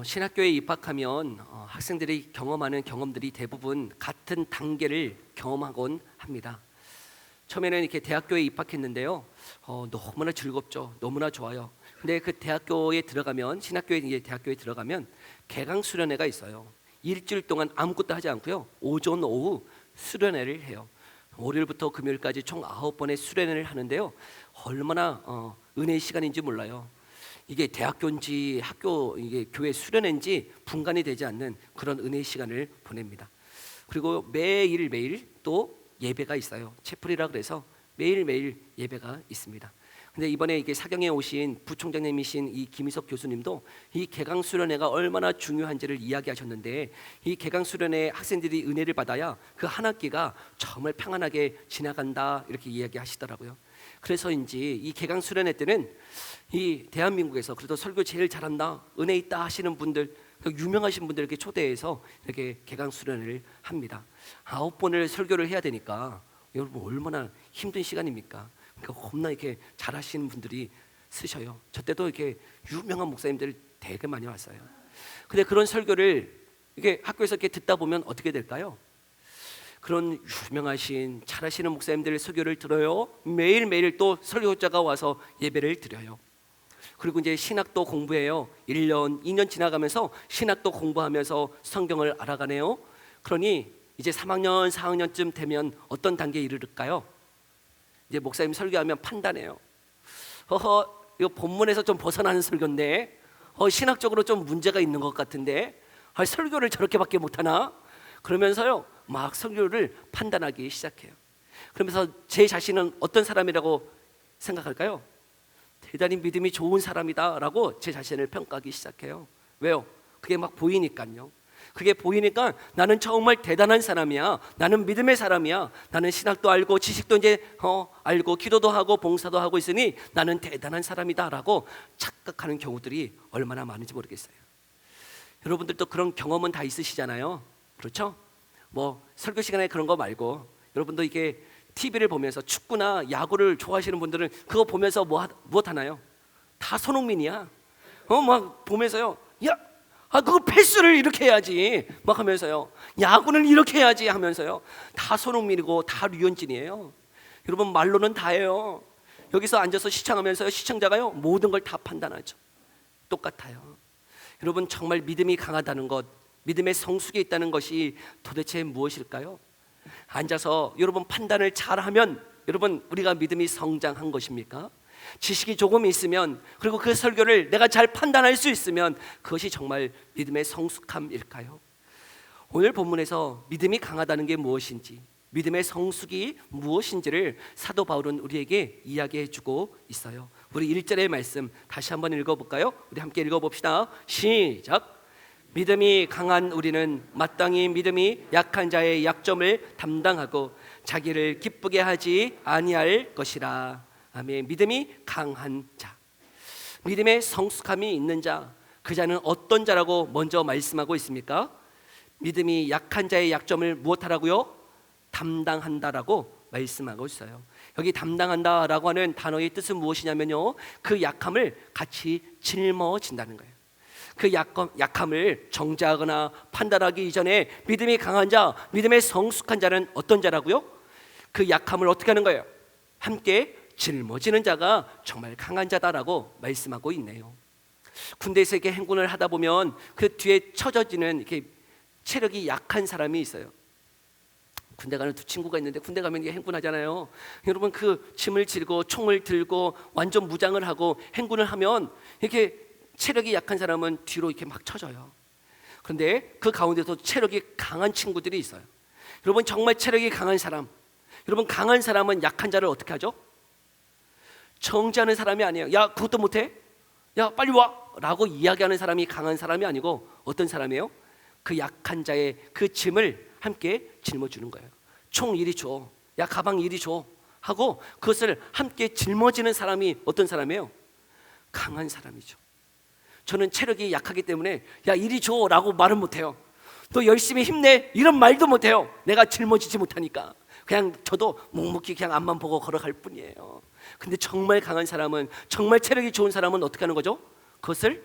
신학교에 입학하면 학생들이 경험하는 경험들이 대부분 같은 단계를 경험하곤 합니다. 처음에는 이렇게 대학교에 입학했는데요. 너무나 즐겁죠. 너무나 좋아요. 근데 그 대학교에 들어가면 신학교에 이제 대학교에 들어가면 개강 수련회가 있어요. 일주일 동안 아무것도 하지 않고요. 오전 오후 수련회를 해요. 월요일부터 금요일까지 총 9번의 수련회를 하는데요. 얼마나 은혜의 시간인지 몰라요. 이게 대학교인지 학교 이게 교회 수련회인지 분간이 되지 않는 그런 은혜의 시간을 보냅니다. 그리고 매일 또 예배가 있어요. 채플이라 그래서 매일 예배가 있습니다. 근데 이번에 이게 사경에 오신 부총장님이신 이 김희석 교수님도 이 개강 수련회가 얼마나 중요한지를 이야기하셨는데, 이 개강 수련회 학생들이 은혜를 받아야 그 한 학기가 정말 평안하게 지나간다 이렇게 이야기하시더라고요. 그래서인지 이 개강 수련회 때는 이 대한민국에서 그래도 설교 제일 잘한다, 은혜 있다 하시는 분들, 유명하신 분들 이렇게 초대해서 이렇게 개강 수련회를 합니다. 9번을 설교를 해야 되니까 여러분 얼마나 힘든 시간입니까? 그러니까 겁나 이렇게 잘하시는 분들이 쓰셔요. 저 때도 이렇게 유명한 목사님들 되게 많이 왔어요. 근데 그런 설교를 이게 학교에서 이렇게 듣다 보면 어떻게 될까요? 그런 유명하신 잘하시는 목사님들의 설교를 들어요. 매일매일 또 설교자가 와서 예배를 드려요. 그리고 이제 신학도 공부해요. 1년, 2년 지나가면서 신학도 공부하면서 성경을 알아가네요. 그러니 이제 3학년, 4학년쯤 되면 어떤 단계에 이르를까요? 이제 목사님 설교하면 판단해요. 이거 본문에서 좀 벗어나는 설교인데, 신학적으로 좀 문제가 있는 것 같은데, 설교를 저렇게밖에 못하나? 그러면서요 막 설교를 판단하기 시작해요. 그러면서 제 자신은 어떤 사람이라고 생각할까요? 대단히 믿음이 좋은 사람이다 라고 제 자신을 평가하기 시작해요. 왜요? 그게 막 보이니까요. 그게 보이니까 나는 정말 대단한 사람이야, 나는 믿음의 사람이야, 나는 신학도 알고 지식도 이제 알고 기도도 하고 봉사도 하고 있으니 나는 대단한 사람이다 라고 착각하는 경우들이 얼마나 많은지 모르겠어요. 여러분들도 그런 경험은 다 있으시잖아요. 그렇죠? 뭐 설교 시간에 그런 거 말고 여러분도 이게 TV를 보면서 축구나 야구를 좋아하시는 분들은 그거 보면서 무엇 하나요? 다 손흥민이야. 막 보면서요, 그거 패스를 이렇게 해야지 막 하면서요, 야구는 이렇게 해야지 하면서요, 다 손흥민이고 다 류현진이에요. 여러분 말로는 다예요. 여기서 앉아서 시청하면서요, 시청자가요 모든 걸 다 판단하죠. 똑같아요. 여러분 정말 믿음이 강하다는 것, 믿음의 성숙이 있다는 것이 도대체 무엇일까요? 앉아서 여러분 판단을 잘하면 여러분 우리가 믿음이 성장한 것입니까? 지식이 조금 있으면, 그리고 그 설교를 내가 잘 판단할 수 있으면 그것이 정말 믿음의 성숙함일까요? 오늘 본문에서 믿음이 강하다는 게 무엇인지, 믿음의 성숙이 무엇인지를 사도 바울은 우리에게 이야기해 주고 있어요. 우리 1절의 말씀 다시 한번 읽어볼까요? 우리 함께 읽어봅시다. 시작. 믿음이 강한 우리는 마땅히 믿음이 약한 자의 약점을 담당하고 자기를 기쁘게 하지 아니할 것이라. 아멘. 믿음이 강한 자, 믿음의 성숙함이 있는 자, 그 자는 어떤 자라고 먼저 말씀하고 있습니까? 믿음이 약한 자의 약점을 무엇하라고요? 담당한다라고 말씀하고 있어요. 여기 담당한다라고 하는 단어의 뜻은 무엇이냐면요, 그 약함을 같이 짊어진다는 거예요. 그 약함을 정죄하거나 판단하기 이전에 믿음이 강한 자, 믿음의 성숙한 자는 어떤 자라고요? 그 약함을 어떻게 하는 거예요? 함께 짊어지는 자가 정말 강한 자다라고 말씀하고 있네요. 군대에서 이렇게 행군을 하다 보면 그 뒤에 처져지는 이렇게 체력이 약한 사람이 있어요. 군대 가는 두 친구가 있는데, 군대 가면 이게 행군하잖아요. 여러분 그 짐을 지고 총을 들고 완전 무장을 하고 행군을 하면 이렇게 체력이 약한 사람은 뒤로 이렇게 막 쳐져요. 그런데 그 가운데서 체력이 강한 친구들이 있어요. 여러분 정말 체력이 강한 사람, 여러분 강한 사람은 약한 자를 어떻게 하죠? 정죄하는 사람이 아니에요. 야 그것도 못해? 야 빨리 와! 라고 이야기하는 사람이 강한 사람이 아니고 어떤 사람이에요? 그 약한 자의 그 짐을 함께 짊어주는 거예요. 총 이리 줘, 야 가방 이리 줘 하고 그것을 함께 짊어지는 사람이 어떤 사람이에요? 강한 사람이죠. 저는 체력이 약하기 때문에 야 이리 줘 라고 말은 못해요. 너 열심히 힘내 이런 말도 못해요. 내가 짊어지지 못하니까. 그냥 저도 묵묵히 그냥 앞만 보고 걸어갈 뿐이에요. 근데 정말 강한 사람은, 정말 체력이 좋은 사람은 어떻게 하는 거죠? 그것을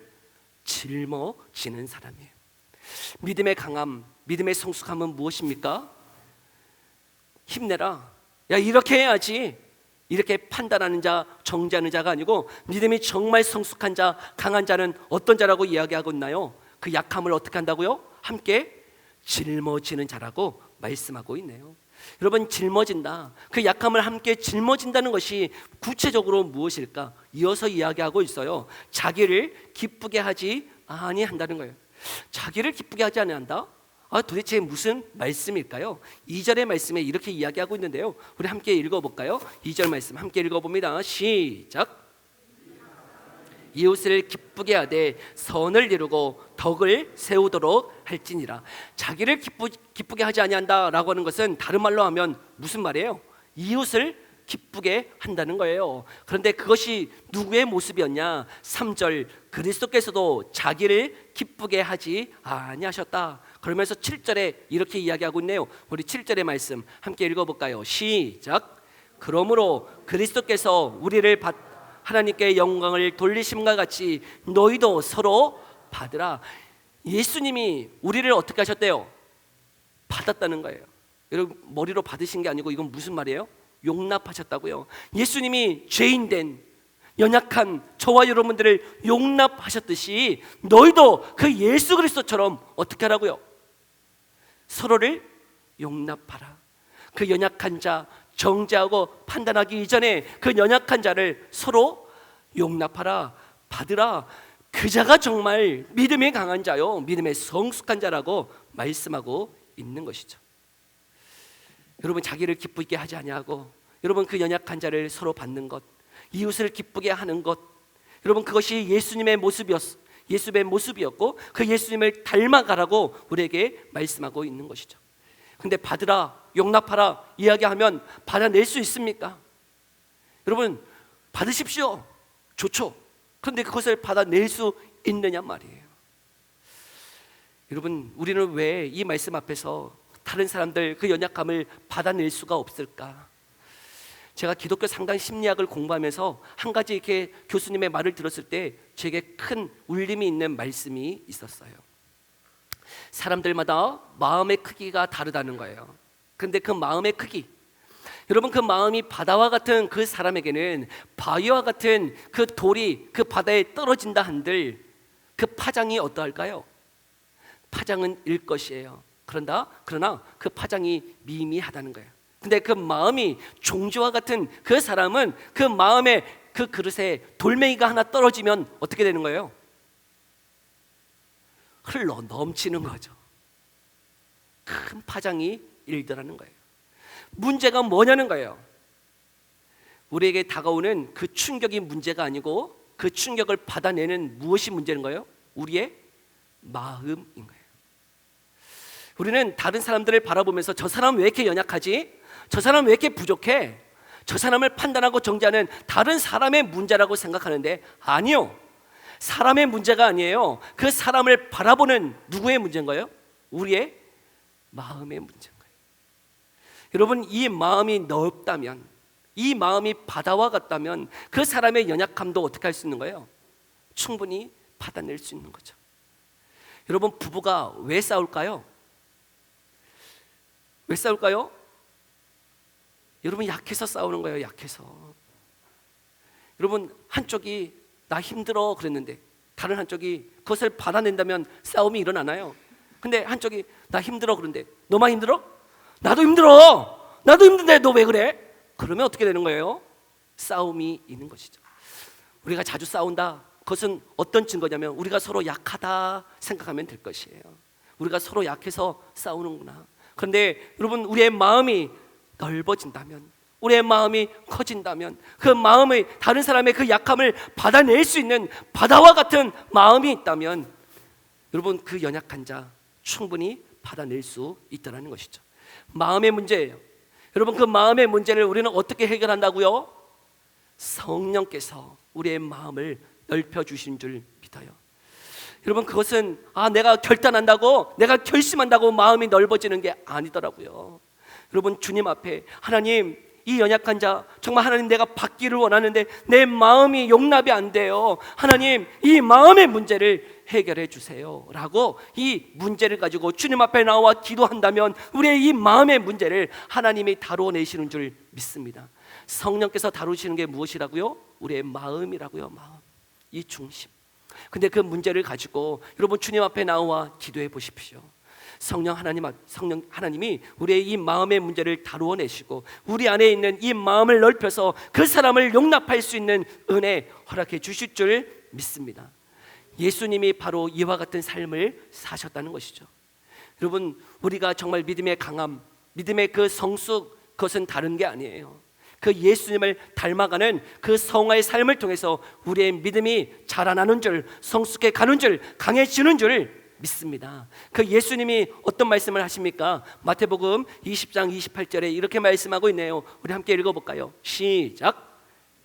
짊어지는 사람이에요. 믿음의 강함, 믿음의 성숙함은 무엇입니까? 힘내라, 야 이렇게 해야지, 이렇게 판단하는 자, 정죄하는 자가 아니고, 믿음이 정말 성숙한 자, 강한 자는 어떤 자라고 이야기하고 있나요? 그 약함을 어떻게 한다고요? 함께 짊어지는 자라고 말씀하고 있네요. 여러분, 짊어진다, 그 약함을 함께 짊어진다는 것이 구체적으로 무엇일까? 이어서 이야기하고 있어요. 자기를 기쁘게 하지 아니한다는 거예요. 자기를 기쁘게 하지 아니한다? 도대체 무슨 말씀일까요? 2절의 말씀에 이렇게 이야기하고 있는데요, 우리 함께 읽어볼까요? 2절 말씀 함께 읽어봅니다. 시작. 이웃을 기쁘게 하되 선을 이루고 덕을 세우도록 할지니라. 자기를 기쁘게 하지 아니한다라고 하는 것은 다른 말로 하면 무슨 말이에요? 이웃을 기쁘게 한다는 거예요. 그런데 그것이 누구의 모습이었냐? 3절, 그리스도께서도 자기를 기쁘게 하지 아니하셨다. 그러면서 7절에 이렇게 이야기하고 있네요. 우리 7절의 말씀 함께 읽어볼까요? 시작. 그러므로 그리스도께서 우리를 하나님께 영광을 돌리심과 같이 너희도 서로 받으라. 예수님이 우리를 어떻게 하셨대요? 받았다는 거예요. 여러분, 머리로 받으신 게 아니고 이건 무슨 말이에요? 용납하셨다고요. 예수님이 죄인된 연약한 저와 여러분들을 용납하셨듯이 너희도 그 예수 그리스도처럼 어떻게 하라고요? 서로를 용납하라. 그 연약한 자, 정죄하고 판단하기 이전에 그 연약한 자를 서로 용납하라, 받으라. 그 자가 정말 믿음이 강한 자요, 믿음의 성숙한 자라고 말씀하고 있는 것이죠. 여러분, 자기를 기쁘게 하지 아니하고, 여러분 그 연약한 자를 서로 받는 것, 이웃을 기쁘게 하는 것, 여러분 그것이 예수님의 모습이었고 그 예수님을 닮아가라고 우리에게 말씀하고 있는 것이죠. 근데 받으라, 용납하라 이야기하면 받아낼 수 있습니까? 여러분, 받으십시오. 좋죠. 그런데 그것을 받아낼 수 있느냐 말이에요. 여러분, 우리는 왜 이 말씀 앞에서 다른 사람들 그 연약함을 받아낼 수가 없을까? 제가 기독교 상당 심리학을 공부하면서 한 가지 이렇게 교수님의 말을 들었을 때 제게 큰 울림이 있는 말씀이 있었어요. 사람들마다 마음의 크기가 다르다는 거예요. 근데 그 마음의 크기, 여러분 그 마음이 바다와 같은 그 사람에게는 바위와 같은 그 돌이 그 바다에 떨어진다 한들 그 파장이 어떠할까요? 파장은 일 것이에요. 그러나 그 파장이 미미하다는 거예요. 근데 그 마음이 종지와 같은 그 사람은 그 마음에 그 그릇에 돌멩이가 하나 떨어지면 어떻게 되는 거예요? 흘러 넘치는 거죠. 큰 파장이 일더라는 거예요. 문제가 뭐냐는 거예요. 우리에게 다가오는 그 충격이 문제가 아니고 그 충격을 받아내는 무엇이 문제인 거예요? 우리의 마음인 거예요. 우리는 다른 사람들을 바라보면서 저 사람 왜 이렇게 연약하지? 저 사람 왜 이렇게 부족해? 저 사람을 판단하고 정죄하는 다른 사람의 문제라고 생각하는데 아니요, 사람의 문제가 아니에요. 그 사람을 바라보는 누구의 문제인 거예요? 우리의 마음의 문제인 거예요. 여러분, 이 마음이 넓다면, 이 마음이 바다와 같다면 그 사람의 연약함도 어떻게 할 수 있는 거예요? 충분히 받아낼 수 있는 거죠. 여러분, 부부가 왜 싸울까요? 왜 싸울까요? 여러분, 약해서 싸우는 거예요. 약해서. 여러분, 한쪽이 나 힘들어 그랬는데 다른 한쪽이 그것을 받아낸다면 싸움이 일어나나요? 근데 한쪽이 나 힘들어 그런데 너만 힘들어? 나도 힘들어. 나도 힘든데 너 왜 그래? 그러면 어떻게 되는 거예요? 싸움이 있는 것이죠. 우리가 자주 싸운다, 그것은 어떤 증거냐면 우리가 서로 약하다 생각하면 될 것이에요. 우리가 서로 약해서 싸우는구나. 그런데 여러분, 우리의 마음이 넓어진다면, 우리의 마음이 커진다면, 그 마음의 다른 사람의 그 약함을 받아낼 수 있는 바다와 같은 마음이 있다면 여러분, 그 연약한 자 충분히 받아낼 수 있다는 것이죠. 마음의 문제예요. 여러분, 그 마음의 문제를 우리는 어떻게 해결한다고요? 성령께서 우리의 마음을 넓혀주신 줄 믿어요. 여러분, 그것은 내가 결단한다고, 내가 결심한다고 마음이 넓어지는 게 아니더라고요. 여러분, 주님 앞에 하나님, 이 연약한 자, 정말 하나님 내가 받기를 원하는데 내 마음이 용납이 안 돼요. 하나님, 이 마음의 문제를 해결해 주세요 라고 이 문제를 가지고 주님 앞에 나와 기도한다면 우리의 이 마음의 문제를 하나님이 다루어내시는 줄 믿습니다. 성령께서 다루시는 게 무엇이라고요? 우리의 마음이라고요. 마음, 이 중심. 근데 그 문제를 가지고 여러분 주님 앞에 나와 기도해 보십시오. 성령 하나님이 우리의 이 마음의 문제를 다루어내시고 우리 안에 있는 이 마음을 넓혀서 그 사람을 용납할 수 있는 은혜 허락해 주실 줄 믿습니다. 예수님이 바로 이와 같은 삶을 사셨다는 것이죠. 여러분, 우리가 정말 믿음의 강함, 믿음의 그 성숙, 그것은 다른 게 아니에요. 그 예수님을 닮아가는 그 성화의 삶을 통해서 우리의 믿음이 자라나는 줄, 성숙해 가는 줄, 강해지는 줄 믿습니다. 그 예수님이 어떤 말씀을 하십니까? 마태복음 20장 28절에 이렇게 말씀하고 있네요. 우리 함께 읽어볼까요? 시작.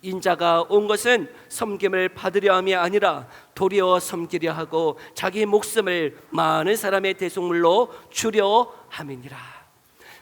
인자가 온 것은 섬김을 받으려 함이 아니라 도리어 섬기려 하고 자기 목숨을 많은 사람의 대속물로 주려 함이니라.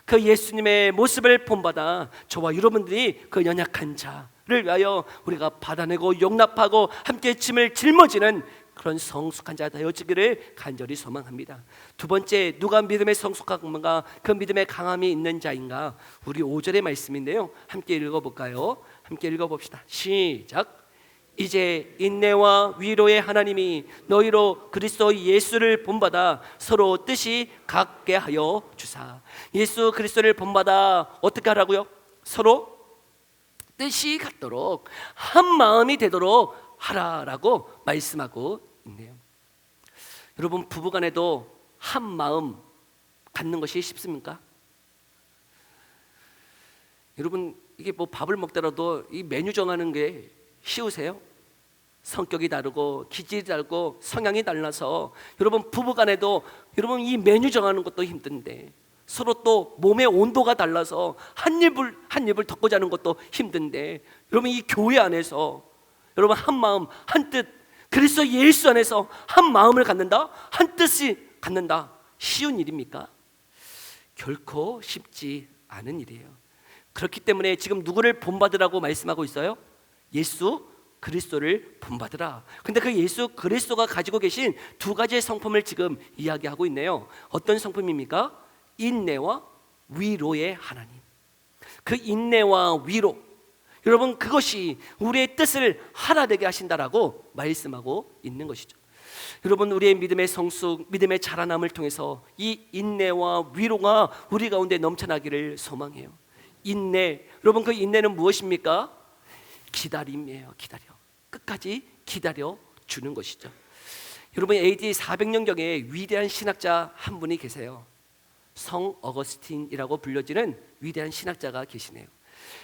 그 예수님의 모습을 본받아 저와 여러분들이 그 연약한 자를 위하여 우리가 받아내고 용납하고 함께 짐을 짊어지는 그런 성숙한 자 되어지기를 간절히 소망합니다. 두 번째, 누가 믿음의 성숙함과 그 믿음의 강함이 있는 자인가? 우리 5절의 말씀인데요, 함께 읽어볼까요? 함께 읽어봅시다. 시작. 이제 인내와 위로의 하나님이 너희로 그리스도 예수를 본받아 서로 뜻이 같게 하여 주사. 예수 그리스도를 본받아 어떻게 하라고요? 서로 뜻이 같도록 한 마음이 되도록 하라라고 말씀하고 있네요. 여러분, 부부간에도 한 마음 갖는 것이 쉽습니까? 여러분, 이게 뭐 밥을 먹더라도 이 메뉴 정하는 게 쉬우세요? 성격이 다르고 기질이 다르고 성향이 달라서 여러분 부부간에도 여러분 이 메뉴 정하는 것도 힘든데 서로 또 몸의 온도가 달라서 한 입을 덮고 자는 것도 힘든데 여러분 이 교회 안에서 여러분 한 마음 한 뜻 그리스도 예수 안에서 한 마음을 갖는다, 한 뜻이 갖는다, 쉬운 일입니까? 결코 쉽지 않은 일이에요. 그렇기 때문에 지금 누구를 본받으라고 말씀하고 있어요? 예수 그리스도를 본받으라. 근데 그 예수 그리스도가 가지고 계신 두 가지의 성품을 지금 이야기하고 있네요. 어떤 성품입니까? 인내와 위로의 하나님. 그 인내와 위로, 여러분 그것이 우리의 뜻을 하나 되게 하신다라고 말씀하고 있는 것이죠. 여러분, 우리의 믿음의 성숙, 믿음의 자라남을 통해서 이 인내와 위로가 우리 가운데 넘쳐나기를 소망해요. 인내, 여러분 그 인내는 무엇입니까? 기다림이에요. 끝까지 기다려 주는 것이죠. 여러분, AD 400년경에 위대한 신학자 한 분이 계세요. 성 어거스틴이라고 불려지는 위대한 신학자가 계시네요.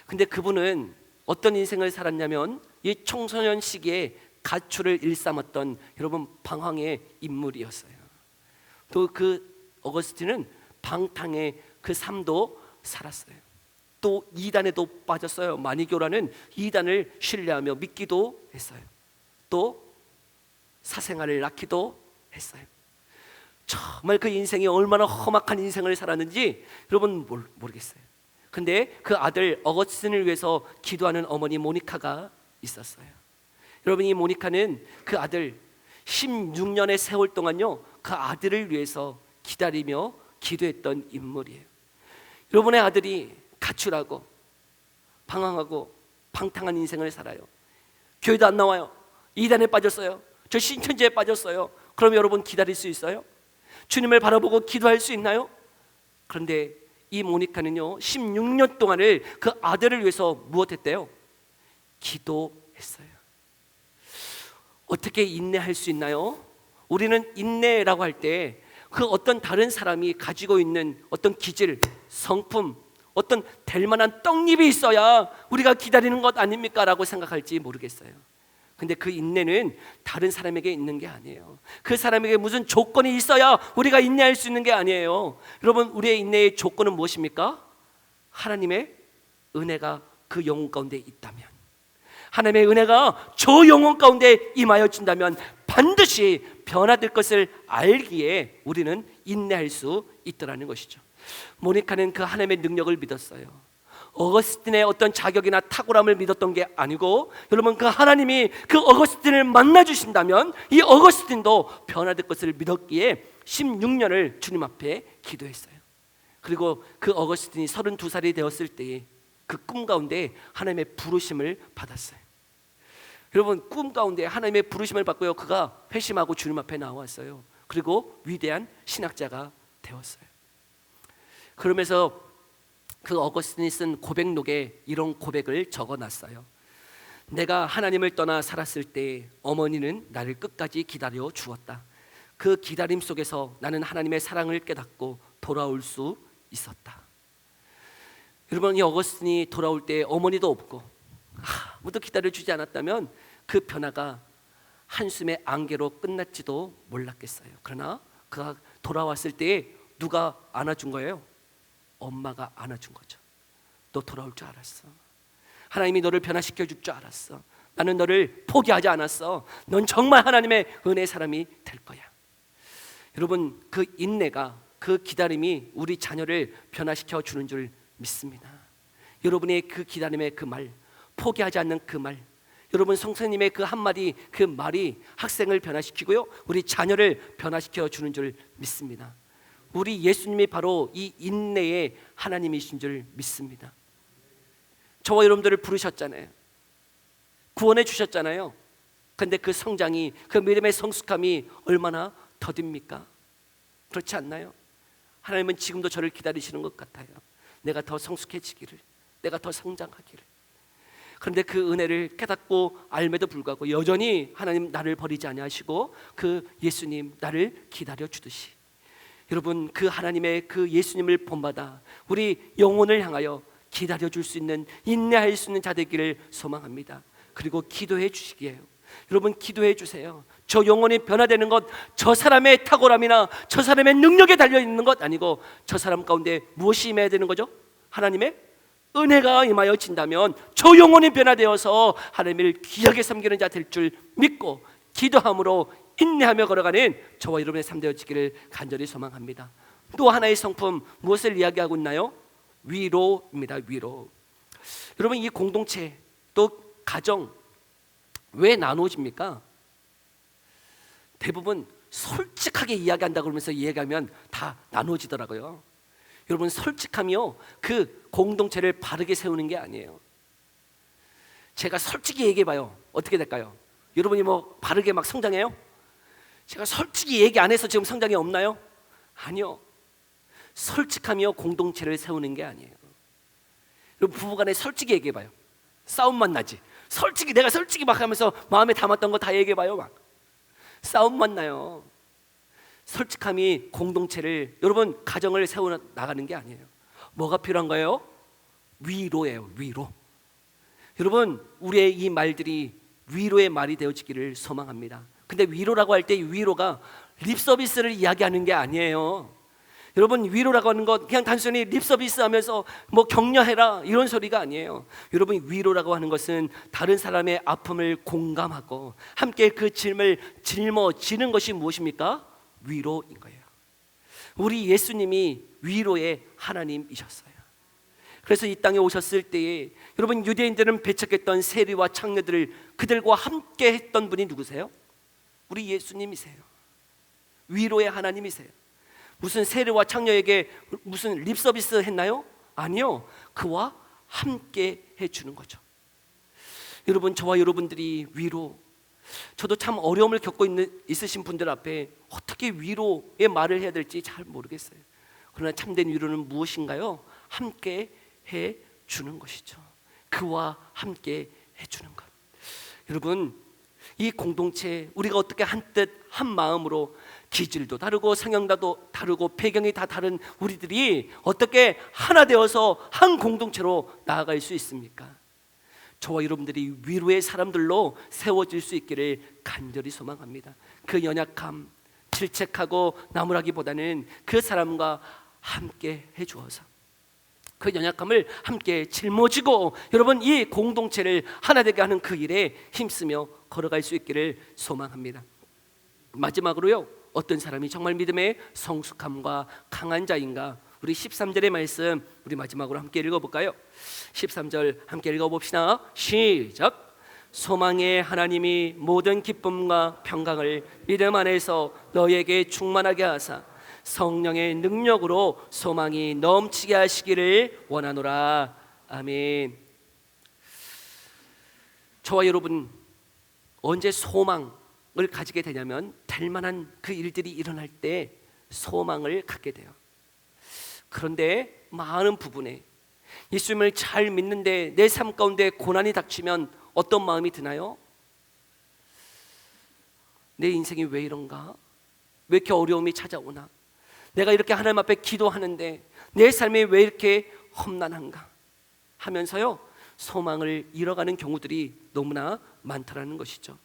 근데 그분은 어떤 인생을 살았냐면 이 청소년 시기에 가출을 일삼았던 여러분 방황의 인물이었어요. 또 그 어거스틴은 방탕의 그 삶도 살았어요. 또 이단에도 빠졌어요. 마니교라는 이단을 신뢰하며 믿기도 했어요. 또 사생아를 낳기도 했어요. 정말 그 인생이 얼마나 험악한 인생을 살았는지 여러분 모르겠어요. 근데 그 아들 어거스틴을 위해서 기도하는 어머니 모니카가 있었어요. 여러분, 이 모니카는 그 아들 16년의 세월 동안요 그 아들을 위해서 기다리며 기도했던 인물이에요. 여러분의 아들이 가출하고 방황하고 방탕한 인생을 살아요. 교회도 안 나와요. 이단에 빠졌어요. 저 신천지에 빠졌어요. 그럼 여러분 기다릴 수 있어요? 주님을 바라보고 기도할 수 있나요? 그런데 이 모니카는요 16년 동안을 그 아들을 위해서 무엇했대요? 기도했어요. 어떻게 인내할 수 있나요? 우리는 인내라고 할 때 그 어떤 다른 사람이 가지고 있는 어떤 기질, 성품, 어떤 될 만한 떡잎이 있어야 우리가 기다리는 것 아닙니까? 라고 생각할지 모르겠어요. 근데 그 인내는 다른 사람에게 있는 게 아니에요. 그 사람에게 무슨 조건이 있어야 우리가 인내할 수 있는 게 아니에요. 여러분, 우리의 인내의 조건은 무엇입니까? 하나님의 은혜가 그 영혼 가운데 있다면, 하나님의 은혜가 저 영혼 가운데 임하여 준다면 반드시 변화될 것을 알기에 우리는 인내할 수 있더라는 것이죠. 모니카는 그 하나님의 능력을 믿었어요. 어거스틴의 어떤 자격이나 탁월함을 믿었던 게 아니고, 여러분 그 하나님이 그 어거스틴을 만나 주신다면 이 어거스틴도 변화될 것을 믿었기에 16년을 주님 앞에 기도했어요. 그리고 그 어거스틴이 32살이 되었을 때에 그 꿈 가운데 하나님의 부르심을 받았어요. 여러분 꿈 가운데 하나님의 부르심을 받고요, 그가 회심하고 주님 앞에 나왔어요. 그리고 위대한 신학자가 되었어요. 그러면서 그 어거스틴이 쓴 고백록에 이런 고백을 적어놨어요. 내가 하나님을 떠나 살았을 때 어머니는 나를 끝까지 기다려 주었다. 그 기다림 속에서 나는 하나님의 사랑을 깨닫고 돌아올 수 있었다. 여러분 이 어거스틴이 돌아올 때 어머니도 없고 아무도 기다려주지 않았다면 그 변화가 한숨의 안개로 끝났지도 몰랐겠어요. 그러나 그가 돌아왔을 때 누가 안아준 거예요? 엄마가 안아준 거죠. 너 돌아올 줄 알았어. 하나님이 너를 변화시켜 줄 줄 알았어. 나는 너를 포기하지 않았어. 넌 정말 하나님의 은혜의 사람이 될 거야. 여러분 그 인내가, 그 기다림이 우리 자녀를 변화시켜 주는 줄 믿습니다. 여러분의 그 기다림의 그 말, 포기하지 않는 그 말, 여러분 성령님의 그 한마디, 그 말이 학생을 변화시키고요, 우리 자녀를 변화시켜 주는 줄 믿습니다. 우리 예수님이 바로 이 인내의 하나님이신 줄 믿습니다. 저와 여러분들을 부르셨잖아요. 구원해 주셨잖아요. 그런데 그 성장이, 그 믿음의 성숙함이 얼마나 더딥니까? 그렇지 않나요? 하나님은 지금도 저를 기다리시는 것 같아요. 내가 더 성숙해지기를, 내가 더 성장하기를. 그런데 그 은혜를 깨닫고 알매도 불구하고 여전히 하나님 나를 버리지 아니하시고 그 예수님 나를 기다려 주듯이, 여러분 그 하나님의 그 예수님을 본받아 우리 영혼을 향하여 기다려 줄 수 있는, 인내할 수 있는 자 되기를 소망합니다. 그리고 기도해 주시기에요. 여러분 기도해 주세요. 저 영혼이 변화되는 것, 저 사람의 탁월함이나 저 사람의 능력에 달려있는 것 아니고 저 사람 가운데 무엇이 임해야 되는 거죠? 하나님의 은혜가 임하여 진다면 저 영혼이 변화되어서 하나님을 귀하게 섬기는 자 될 줄 믿고 기도함으로 인내하며 걸어가는 저와 여러분의 삶 되어지기를 간절히 소망합니다. 또 하나의 성품, 무엇을 이야기하고 있나요? 위로입니다. 위로. 여러분 이 공동체 또 가정 왜 나눠집니까? 대부분 솔직하게 이야기한다 그러면서 이야기하면 다 나눠지더라고요. 여러분 솔직함이요, 그 공동체를 바르게 세우는 게 아니에요. 제가 솔직히 얘기해봐요. 어떻게 될까요? 여러분이 뭐 바르게 막 성장해요? 제가 솔직히 얘기 안 해서 지금 성장이 없나요? 아니요. 솔직함이요 공동체를 세우는 게 아니에요. 여러분 부부간에 솔직히 얘기해봐요. 싸움만 나지. 솔직히 내가 솔직히 막 하면서 마음에 담았던 거 다 얘기해봐요. 막 싸움만 나요. 솔직함이 공동체를, 여러분 가정을 세워 나가는 게 아니에요. 뭐가 필요한 거예요? 위로예요. 위로. 여러분 우리의 이 말들이 위로의 말이 되어지기를 소망합니다. 근데 위로라고 할 때 위로가 립서비스를 이야기하는 게 아니에요. 여러분 위로라고 하는 것 그냥 단순히 립서비스 하면서 뭐 격려해라 이런 소리가 아니에요. 여러분 위로라고 하는 것은 다른 사람의 아픔을 공감하고 함께 그 짐을 짊어지는 것이 무엇입니까? 위로인 거예요. 우리 예수님이 위로의 하나님이셨어요. 그래서 이 땅에 오셨을 때에 여러분 유대인들은 배척했던 세리와 창녀들을 그들과 함께 했던 분이 누구세요? 우리 예수님이세요. 위로의 하나님이세요. 무슨 세리와 창녀에게 무슨 립서비스 했나요? 아니요. 그와 함께 해주는 거죠. 여러분 저와 여러분들이 위로, 저도 참 어려움을 겪고 있으신 분들 앞에 어떻게 위로의 말을 해야 될지 잘 모르겠어요. 그러나 참된 위로는 무엇인가요? 함께 해주는 것이죠. 그와 함께 해주는 것. 여러분 이 공동체 우리가 어떻게 한뜻 한 마음으로 기질도 다르고 성향도 다르고 배경이 다 다른 우리들이 어떻게 하나 되어서 한 공동체로 나아갈 수 있습니까? 저와 여러분들이 위로의 사람들로 세워질 수 있기를 간절히 소망합니다. 그 연약함, 질책하고 나무라기보다는 그 사람과 함께 해주어서 그 연약함을 함께 짊어지고 여러분 이 공동체를 하나 되게 하는 그 일에 힘쓰며 걸어갈 수 있기를 소망합니다. 마지막으로요, 어떤 사람이 정말 믿음의 성숙함과 강한 자인가, 우리 13절의 말씀 우리 마지막으로 함께 읽어볼까요? 13절 함께 읽어봅시다. 시작. 소망의 하나님이 모든 기쁨과 평강을 믿음 안에서 너에게 충만하게 하사 성령의 능력으로 소망이 넘치게 하시기를 원하노라. 아멘. 저와 여러분 언제 소망을 가지게 되냐면 될 만한 그 일들이 일어날 때 소망을 갖게 돼요. 그런데 많은 부분에 예수님을 잘 믿는데 내 삶 가운데 고난이 닥치면 어떤 마음이 드나요? 내 인생이 왜 이런가? 왜 이렇게 어려움이 찾아오나? 내가 이렇게 하나님 앞에 기도하는데 내 삶이 왜 이렇게 험난한가? 하면서요 소망을 잃어가는 경우들이 너무나 많다라는 것이죠.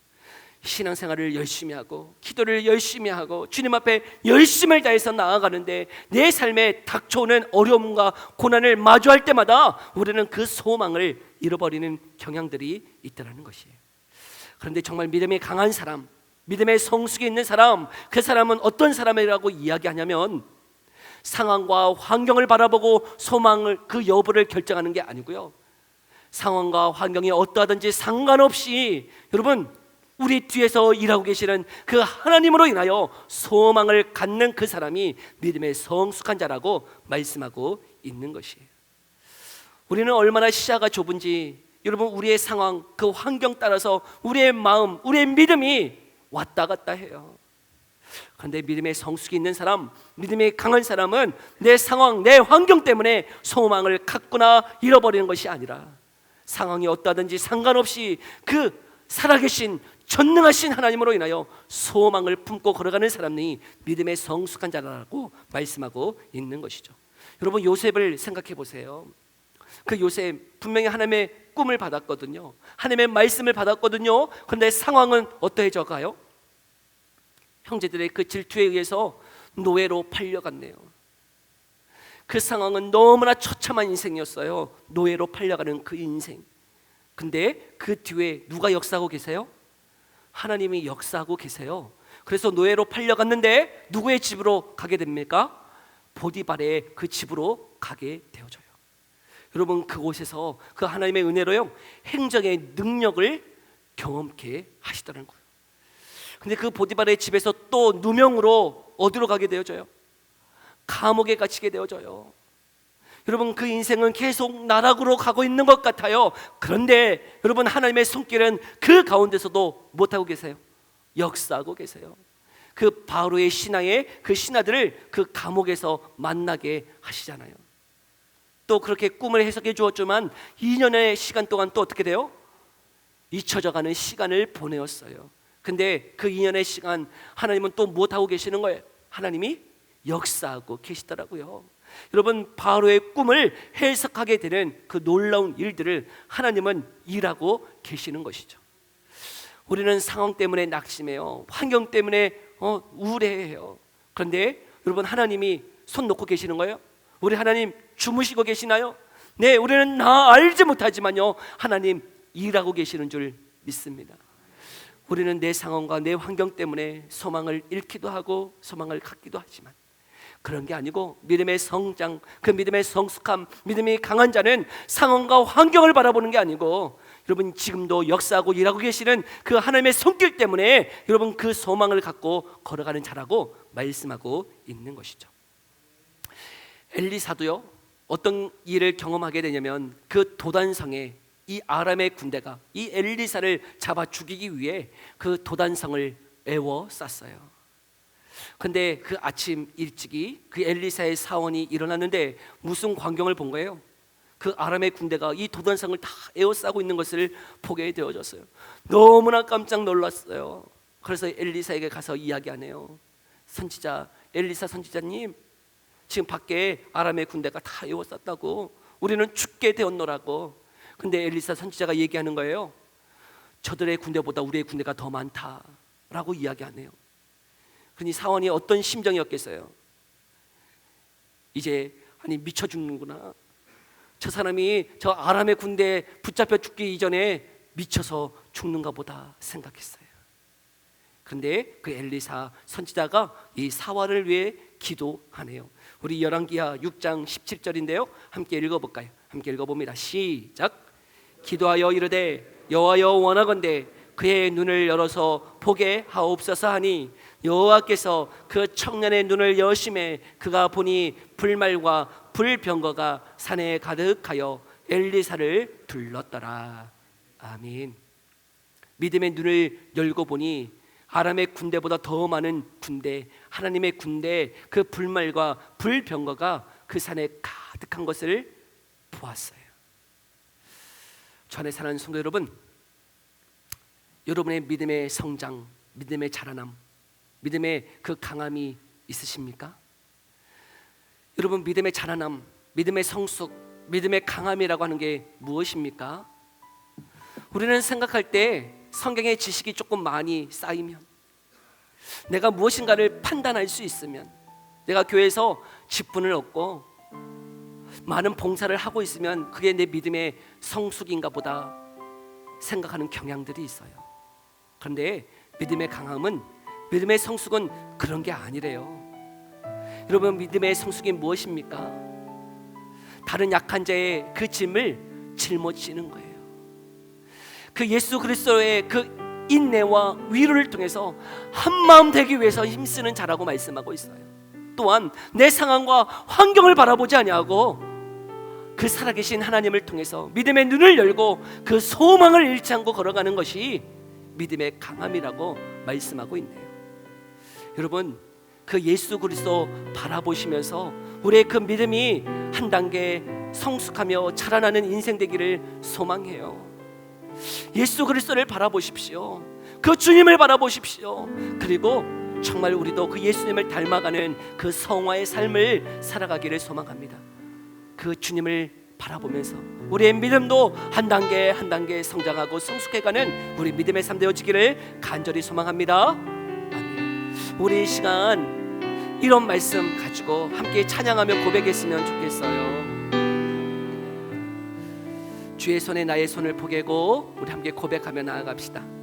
신앙생활을 열심히 하고 기도를 열심히 하고 주님 앞에 열심을 다해서 나아가는데 내 삶에 닥쳐오는 어려움과 고난을 마주할 때마다 우리는 그 소망을 잃어버리는 경향들이 있다는 것이에요. 그런데 정말 믿음이 강한 사람, 믿음의 성숙이 있는 사람, 그 사람은 어떤 사람이라고 이야기하냐면 상황과 환경을 바라보고 소망을 그 여부를 결정하는 게 아니고요, 상황과 환경이 어떠하든지 상관없이 여러분 우리 뒤에서 일하고 계시는 그 하나님으로 인하여 소망을 갖는 그 사람이 믿음의 성숙한 자라고 말씀하고 있는 것이에요. 우리는 얼마나 시야가 좁은지 여러분 우리의 상황, 그 환경 따라서 우리의 마음, 우리의 믿음이 왔다 갔다 해요. 그런데 믿음의 성숙이 있는 사람, 믿음이 강한 사람은 내 상황, 내 환경 때문에 소망을 갖거나 잃어버리는 것이 아니라 상황이 어떠하든지 상관없이 그 살아계신 전능하신 하나님으로 인하여 소망을 품고 걸어가는 사람이 믿음의 성숙한 자라고 말씀하고 있는 것이죠. 여러분 요셉을 생각해 보세요. 그 요셉 분명히 하나님의 꿈을 받았거든요. 하나님의 말씀을 받았거든요. 그런데 상황은 어떠해져 가요? 형제들의 그 질투에 의해서 노예로 팔려갔네요. 그 상황은 너무나 처참한 인생이었어요. 노예로 팔려가는 그 인생. 근데 그 뒤에 누가 역사하고 계세요? 하나님이 역사하고 계세요. 그래서 노예로 팔려갔는데 누구의 집으로 가게 됩니까? 보디발의 그 집으로 가게 되어져요. 여러분 그곳에서 그 하나님의 은혜로요 행정의 능력을 경험케 하시더라는 거예요. 근데 그 보디발의 집에서 또 누명으로 어디로 가게 되어져요? 감옥에 갇히게 되어져요. 여러분 그 인생은 계속 나락으로 가고 있는 것 같아요. 그런데 여러분 하나님의 손길은 그 가운데서도 못하고 계세요. 역사하고 계세요. 그 바로의 신하의 그 신하들을 그 감옥에서 만나게 하시잖아요. 또 그렇게 꿈을 해석해 주었지만 2년의 시간 동안 또 어떻게 돼요? 잊혀져가는 시간을 보내었어요. 근데 그 2년의 시간 하나님은 또 무엇하고 계시는 거예요? 하나님이 역사하고 계시더라고요. 여러분 바로의 꿈을 해석하게 되는 그 놀라운 일들을 하나님은 일하고 계시는 것이죠. 우리는 상황 때문에 낙심해요. 환경 때문에 우울해해요. 그런데 여러분 하나님이 손 놓고 계시는 거예요? 우리 하나님 주무시고 계시나요? 네, 우리는 알지 못하지만요 하나님 일하고 계시는 줄 믿습니다. 우리는 내 상황과 내 환경 때문에 소망을 잃기도 하고 소망을 갖기도 하지만 그런 게 아니고 믿음의 성장, 그 믿음의 성숙함, 믿음이 강한 자는 상황과 환경을 바라보는 게 아니고 여러분 지금도 역사하고 일하고 계시는 그 하나님의 손길 때문에 여러분 그 소망을 갖고 걸어가는 자라고 말씀하고 있는 것이죠. 엘리사도요 어떤 일을 경험하게 되냐면 그 도단성에 이 아람의 군대가 이 엘리사를 잡아 죽이기 위해 그 도단성을 에워쌌어요. 근데 그 아침 일찍이 그 엘리사의 사원이 일어났는데 무슨 광경을 본 거예요? 그 아람의 군대가 이 도단성을 다 에워싸고 있는 것을 보게 되어졌어요. 너무나 깜짝 놀랐어요. 그래서 엘리사에게 가서 이야기하네요. 선지자 엘리사 선지자님, 지금 밖에 아람의 군대가 다 에워쌌다고, 우리는 죽게 되었노라고. 근데 엘리사 선지자가 얘기하는 거예요. 저들의 군대보다 우리의 군대가 더 많다라고 이야기하네요. 그러니 사원이 어떤 심정이었겠어요? 이제 아니 미쳐 죽는구나. 저 사람이 저 아람의 군대에 붙잡혀 죽기 이전에 미쳐서 죽는가 보다 생각했어요. 그런데 그 엘리사 선지자가 이 사활을 위해 기도하네요. 우리 열왕기하 6장 17절인데요, 함께 읽어볼까요? 함께 읽어봅니다. 시작. 기도하여 이르되 여호와여 원하건대 그의 눈을 열어서 보게 하옵소서 하니 여호와께서 그 청년의 눈을 여심해 그가 보니 불말과 불병거가 산에 가득하여 엘리사를 둘렀더라. 아멘. 믿음의 눈을 열고 보니 아람의 군대보다 더 많은 군대, 하나님의 군대, 그 불말과 불병거가 그 산에 가득한 것을 보았어요. 저 안에 사는 성도 여러분, 여러분의 믿음의 성장, 믿음의 자라남, 믿음의 그 강함이 있으십니까? 여러분, 믿음의 자라남, 믿음의 성숙, 믿음의 강함이라고 하는 게 무엇입니까? 우리는 생각할 때 성경의 지식이 조금 많이 쌓이면, 내가 무엇인가를 판단할 수 있으면, 내가 교회에서 직분을 얻고 많은 봉사를 하고 있으면 그게 내 믿음의 성숙인가 보다 생각하는 경향들이 있어요. 그런데 믿음의 강함은, 믿음의 성숙은 그런 게 아니래요. 여러분, 믿음의 성숙이 무엇입니까? 다른 약한 자의 그 짐을 짊어지는 거예요. 그 예수 그리스도의 그 인내와 위로를 통해서 한마음 되기 위해서 힘쓰는 자라고 말씀하고 있어요. 또한 내 상황과 환경을 바라보지 아니하고 그 살아계신 하나님을 통해서 믿음의 눈을 열고 그 소망을 잃지 않고 걸어가는 것이 믿음의 강함이라고 말씀하고 있네요. 여러분, 그 예수 그리스도 바라보시면서 우리의 그 믿음이 한 단계 성숙하며 자라나는 인생 되기를 소망해요. 예수 그리스도를 바라보십시오. 그 주님을 바라보십시오. 그리고 정말 우리도 그 예수님을 닮아가는 그 성화의 삶을 살아가기를 소망합니다. 그 주님을 바라보면서 우리의 믿음도 한 단계 한 단계 성장하고 성숙해가는 우리 믿음의 삶 되어지기를 간절히 소망합니다. 아멘. 우리 이 시간 이런 말씀 가지고 함께 찬양하며 고백했으면 좋겠어요. 주의 손에 나의 손을 포개고 우리 함께 고백하며 나아갑시다.